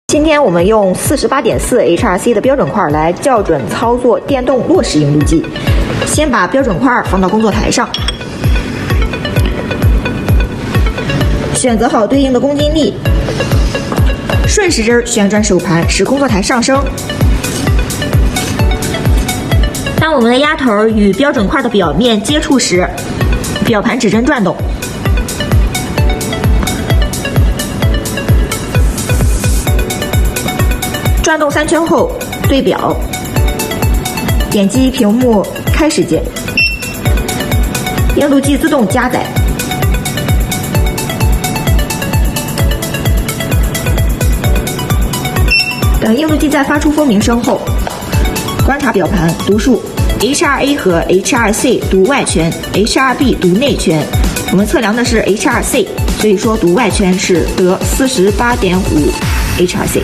今天我们用48.4 HRC 的标准块来校准操作电动落实硬度计。先把标准块放到工作台上，选择好对应的公斤力，顺时针旋转手盘，使工作台上升。当我们的压头与标准块的表面接触时，表盘指针转动。转动3圈后对表，点击屏幕开始键，硬度计自动加载。等硬度计在发出蜂鸣声后，观察表盘读数 ，HRA 和 HRC 读外圈 ，HRB 读内圈。我们测量的是 HRC， 所以说读外圈是得48.5 HRC。